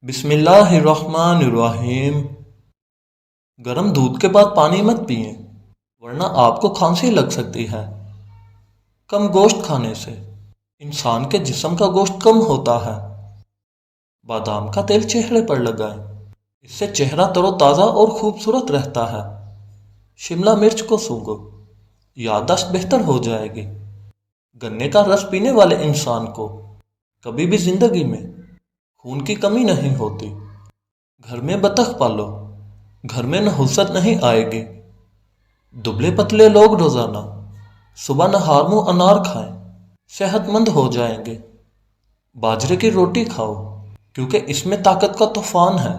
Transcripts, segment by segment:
بسم اللہ الرحمن الرحیم۔ گرم دودھ کے بعد پانی مت پئیں ورنہ آپ کو کھانسی لگ سکتی ہے۔ کم گوشت کھانے سے انسان کے جسم کا گوشت کم ہوتا ہے۔ بادام کا تیل چہرے پر لگائیں، اس سے چہرہ تر و تازہ اور خوبصورت رہتا ہے۔ شملہ مرچ کو سونگھو، یادداشت بہتر ہو جائے گی۔ گنے کا رس پینے والے انسان کو کبھی بھی زندگی میں خون کی کمی نہیں ہوتی۔ گھر میں بطخ پالو، گھر میں نحوست نہیں آئے گی۔ دبلے پتلے لوگ روزانہ صبح نہار منہ انار کھائیں، صحت مند ہو جائیں گے۔ باجرے کی روٹی کھاؤ کیونکہ اس میں طاقت کا طوفان ہے۔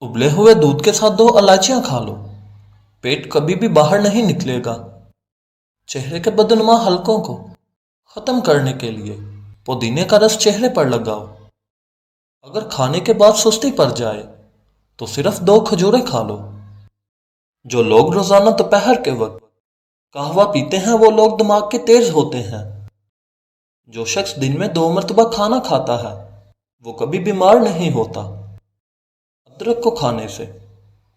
ابلے ہوئے دودھ کے ساتھ 2 الائچیاں کھا لو، پیٹ کبھی بھی باہر نہیں نکلے گا۔ چہرے کے بدنما حلقوں کو ختم کرنے کے لیے پودینے کا رس چہرے پر لگاؤ۔ اگر کھانے کے بعد سستی پڑ جائے تو صرف 2 کھجوریں کھا لو۔ جو لوگ روزانہ دوپہر کے وقت قہوہ پیتے ہیں وہ لوگ دماغ کے تیز ہوتے ہیں۔ جو شخص دن میں 2 مرتبہ کھانا کھاتا ہے وہ کبھی بیمار نہیں ہوتا۔ ادرک کو کھانے سے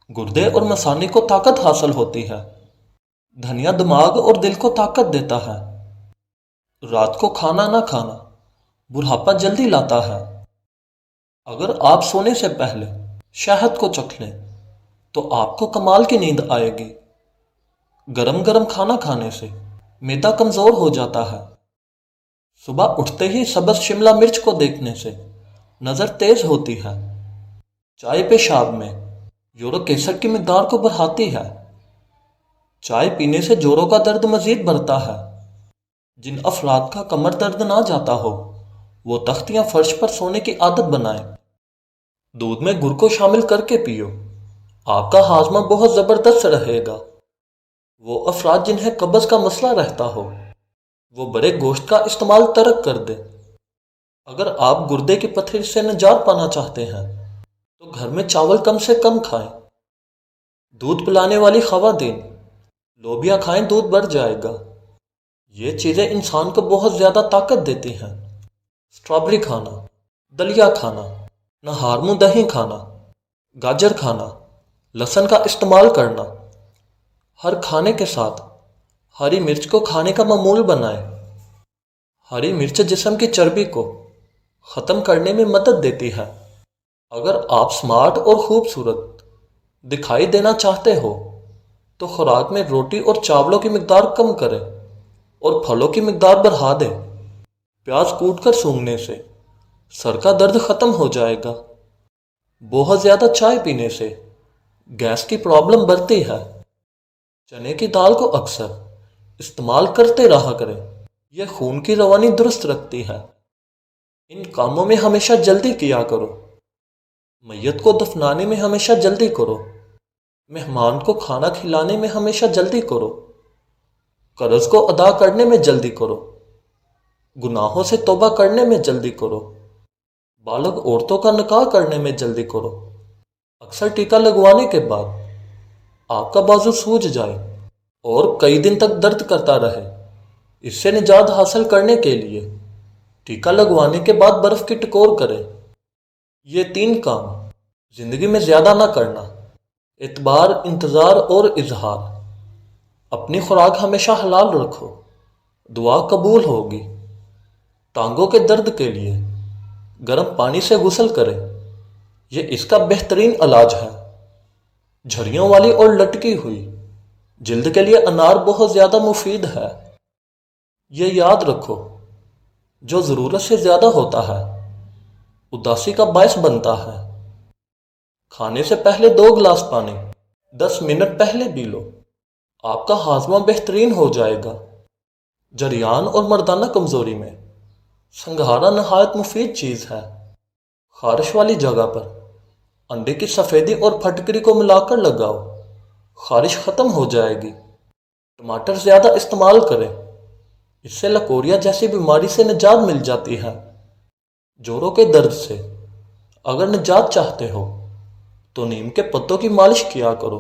گردے اور مثانے کو طاقت حاصل ہوتی ہے۔ دھنیا دماغ اور دل کو طاقت دیتا ہے۔ رات کو کھانا نہ کھانا بڑھاپا جلدی لاتا ہے۔ اگر آپ سونے سے پہلے شہد کو چکھ لیں تو آپ کو کمال کی نیند آئے گی۔ گرم گرم کھانا کھانے سے معدہ کمزور ہو جاتا ہے۔ صبح اٹھتے ہی سبز شملہ مرچ کو دیکھنے سے نظر تیز ہوتی ہے۔ چائے پیشاب میں یورک ایسڈ کی مقدار کو بڑھاتی ہے۔ چائے پینے سے جوڑوں کا درد مزید بڑھتا ہے۔ جن افراد کا کمر درد نہ جاتا ہو وہ تخت یا فرش پر سونے کی عادت بنائیں۔ دودھ میں گڑ کو شامل کر کے پیو، آپ کا ہاضمہ بہت زبردست رہے گا۔ وہ افراد جنہیں قبض کا مسئلہ رہتا ہو وہ بڑے گوشت کا استعمال ترک کر دیں۔ اگر آپ گردے کی پتھری سے نجات پانا چاہتے ہیں تو گھر میں چاول کم سے کم کھائیں۔ دودھ پلانے والی خواتین لوبیا کھائیں، دودھ بڑھ جائے گا۔ یہ چیزیں انسان کو بہت زیادہ طاقت دیتی ہیں۔ اسٹرابری کھانا، دلیا کھانا، نہار منہ دہی کھانا، گاجر کھانا، لہسن کا استعمال کرنا۔ ہر کھانے کے ساتھ ہری مرچ کو کھانے کا معمول بنائیں۔ ہری مرچ جسم کی چربی کو ختم کرنے میں مدد دیتی ہے۔ اگر آپ سمارٹ اور خوبصورت دکھائی دینا چاہتے ہو تو خوراک میں روٹی اور چاولوں کی مقدار کم کریں اور پھلوں کی مقدار بڑھا دیں۔ پیاز کوٹ کر سونگھنے سے سر کا درد ختم ہو جائے گا۔ بہت زیادہ چائے پینے سے گیس کی پرابلم بڑھتی ہے۔ چنے کی دال کو اکثر استعمال کرتے رہا کریں، یہ خون کی روانی درست رکھتی ہے۔ ان کاموں میں ہمیشہ جلدی کیا کرو۔ میت کو دفنانے میں ہمیشہ جلدی کرو۔ مہمان کو کھانا کھلانے میں ہمیشہ جلدی کرو۔ قرض کو ادا کرنے میں جلدی کرو۔ گناہوں سے توبہ کرنے میں جلدی کرو۔ بالغ عورتوں کا نکاح کرنے میں جلدی کرو۔ اکثر ٹیکا لگوانے کے بعد آپ کا بازو سوج جائے اور کئی دن تک درد کرتا رہے، اس سے نجات حاصل کرنے کے لیے ٹیکا لگوانے کے بعد برف کی ٹکور کریں۔ یہ 3 کام زندگی میں زیادہ نہ کرنا: اعتبار، انتظار اور اظہار۔ اپنی خوراک ہمیشہ حلال رکھو، دعا قبول ہوگی۔ ٹانگوں کے درد کے لیے گرم پانی سے غسل کریں، یہ اس کا بہترین علاج ہے۔ جھریوں والی اور لٹکی ہوئی جلد کے لیے انار بہت زیادہ مفید ہے۔ یہ یاد رکھو، جو ضرورت سے زیادہ ہوتا ہے اداسی کا باعث بنتا ہے۔ کھانے سے پہلے 2 گلاس پانی 10 منٹ پہلے پی لو، آپ کا ہاضمہ بہترین ہو جائے گا۔ جریان اور مردانہ کمزوری میں سنگھارا نہایت مفید چیز ہے۔ خارش والی جگہ پر انڈے کی سفیدی اور پھٹکری کو ملا کر لگاؤ، خارش ختم ہو جائے گی۔ ٹماٹر زیادہ استعمال کریں، اس سے لکوریا جیسی بیماری سے نجات مل جاتی ہے۔ جوڑوں کے درد سے اگر نجات چاہتے ہو تو نیم کے پتوں کی مالش کیا کرو۔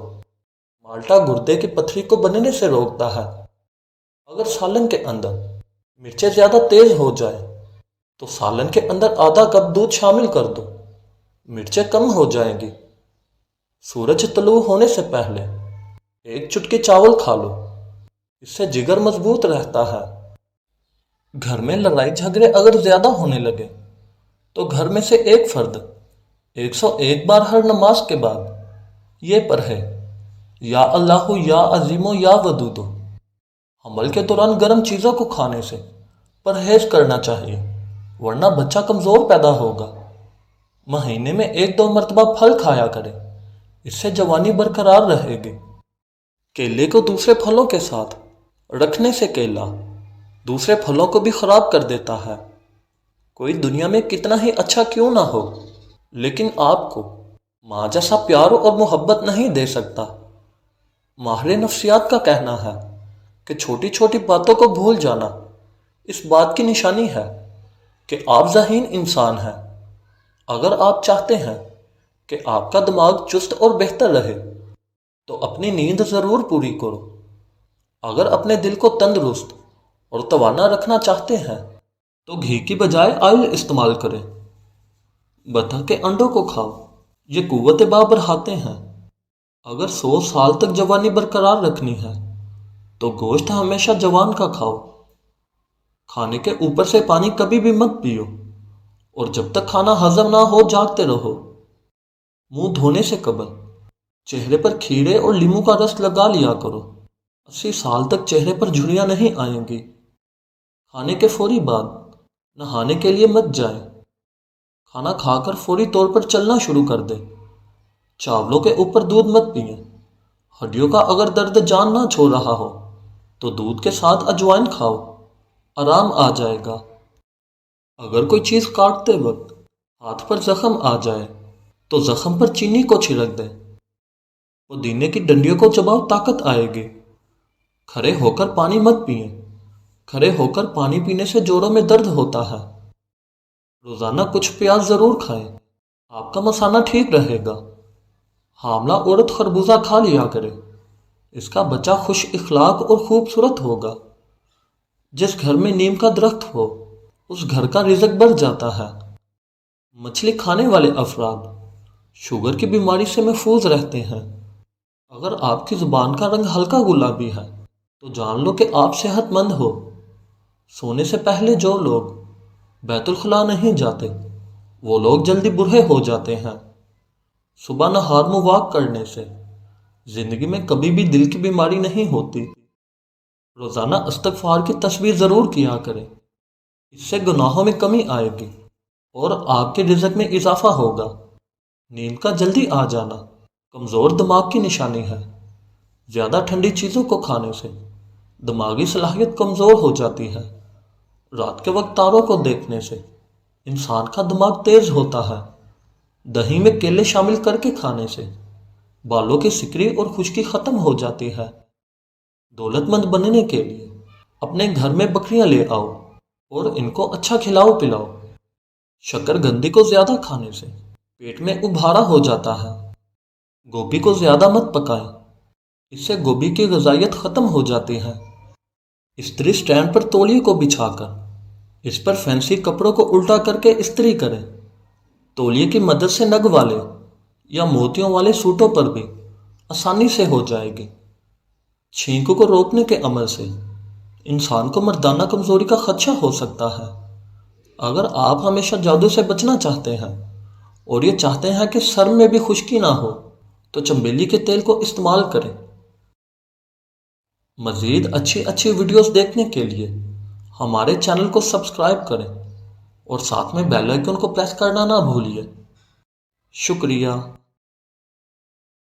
مالٹا گردے کی پتھری کو بننے سے روکتا ہے۔ اگر سالن کے اندر مرچیں زیادہ تیز ہو جائے تو سالن کے اندر آدھا کپ دودھ شامل کر دو۔ مرچیں کم ہو جائیں گی۔ سورج طلوع ہونے سے پہلے ایک چٹکی چاول کھا لو، اس سے جگر مضبوط رہتا ہے۔ گھر میں لڑائی جھگڑے اگر زیادہ ہونے لگے تو گھر میں سے ایک فرد 101 بار ہر نماز کے بعد یہ پڑھے، یا اللہ یا عظیم یا ودود۔ حمل کے دوران گرم چیزوں کو کھانے سے پرہیز کرنا چاہیے، ورنہ بچہ کمزور پیدا ہوگا۔ مہینے میں 1-2 مرتبہ پھل کھایا کرے، اس سے جوانی برقرار رہے گی۔ کیلے کو دوسرے پھلوں کے ساتھ رکھنے سے کیلا دوسرے پھلوں کو بھی خراب کر دیتا ہے۔ کوئی دنیا میں کتنا ہی اچھا کیوں نہ ہو، لیکن آپ کو ماں جیسا پیار اور محبت نہیں دے سکتا۔ ماہر نفسیات کا کہنا ہے کہ چھوٹی چھوٹی باتوں کو بھول جانا اس بات کی نشانی ہے کہ آپ ذہین انسان ہیں۔ اگر آپ چاہتے ہیں کہ آپ کا دماغ چست اور بہتر رہے تو اپنی نیند ضرور پوری کرو۔ اگر اپنے دل کو تندرست اور توانا رکھنا چاہتے ہیں تو گھی کی بجائے آئل استعمال کریں۔ بطخ کے انڈوں کو کھاؤ، یہ قوت باہ بڑھاتے ہیں۔ اگر 100 سال تک جوانی برقرار رکھنی ہے تو گوشت ہمیشہ جوان کا کھاؤ۔ کھانے کے اوپر سے پانی کبھی بھی مت پیو، اور جب تک کھانا ہضم نہ ہو جاگتے رہو۔ منہ دھونے سے قبل چہرے پر کھیرے اور لیموں کا رس لگا لیا کرو، 80 سال تک چہرے پر جھریاں نہیں آئیں گی۔ کھانے کے فوری بعد نہانے کے لیے مت جائیں۔ کھانا کھا کر فوری طور پر چلنا شروع کر دیں۔ چاولوں کے اوپر دودھ مت پئیں۔ ہڈیوں کا اگر درد جان نہ چھوڑ رہا ہو تو دودھ کے ساتھ اجوائن کھاؤ، آرام آ جائے گا۔ اگر کوئی چیز کاٹتے وقت ہاتھ پر زخم آ جائے تو زخم پر چینی کو چھڑک دیں۔ پودینے کی ڈنڈیوں کو چباؤ، طاقت آئے گی۔ کھڑے ہو کر پانی مت پئیں۔ کھڑے ہو کر پانی پینے سے جوڑوں میں درد ہوتا ہے۔ روزانہ کچھ پیاز ضرور کھائیں، آپ کا مثانہ ٹھیک رہے گا۔ حاملہ عورت خربوزہ کھا لیا کرے، اس کا بچہ خوش اخلاق اور خوبصورت ہوگا۔ جس گھر میں نیم کا درخت ہو اس گھر کا رزق بڑھ جاتا ہے۔ مچھلی کھانے والے افراد شوگر کی بیماری سے محفوظ رہتے ہیں۔ اگر آپ کی زبان کا رنگ ہلکا گلابی ہے تو جان لو کہ آپ صحت مند ہو۔ سونے سے پہلے جو لوگ بیت الخلاء نہیں جاتے وہ لوگ جلدی بوڑھے ہو جاتے ہیں۔ صبح نہار منہ واک کرنے سے زندگی میں کبھی بھی دل کی بیماری نہیں ہوتی۔ روزانہ استغفار کی تسبیح ضرور کیا کریں، اس سے گناہوں میں کمی آئے گی اور آپ کے رزق میں اضافہ ہوگا۔ نیند کا جلدی آ جانا کمزور دماغ کی نشانی ہے۔ زیادہ ٹھنڈی چیزوں کو کھانے سے دماغی صلاحیت کمزور ہو جاتی ہے۔ رات کے وقت تاروں کو دیکھنے سے انسان کا دماغ تیز ہوتا ہے۔ دہی میں کیلے شامل کر کے کھانے سے بالوں کی سکری اور خشکی ختم ہو جاتی ہے۔ دولت مند بننے کے لیے اپنے گھر میں بکریاں لے آؤ اور ان کو اچھا کھلاؤ پلاؤ۔ شکر گندی کو زیادہ کھانے سے پیٹ میں ابھارا ہو جاتا ہے۔ گوبھی کو زیادہ مت پکائیں، اس سے گوبھی کی غذائیت ختم ہو جاتی ہے۔ استری سٹینڈ پر تولیے کو بچھا کر اس پر فینسی کپڑوں کو الٹا کر کے استری کریں۔ تولیے کی مدد سے نگ والے یا موتیوں والے سوٹوں پر بھی آسانی سے ہو جائے گی۔ چھینکوں کو روکنے کے عمل سے انسان کو مردانہ کمزوری کا خدشہ ہو سکتا ہے۔ اگر آپ ہمیشہ جادو سے بچنا چاہتے ہیں اور یہ چاہتے ہیں کہ سر میں بھی خشکی نہ ہو تو چنبیلی کے تیل کو استعمال کریں۔ مزید اچھی ویڈیوز دیکھنے کے لیے ہمارے چینل کو سبسکرائب کریں اور ساتھ میں بیل آئیکن کو پریس کرنا نہ بھولیے۔ شکریہ۔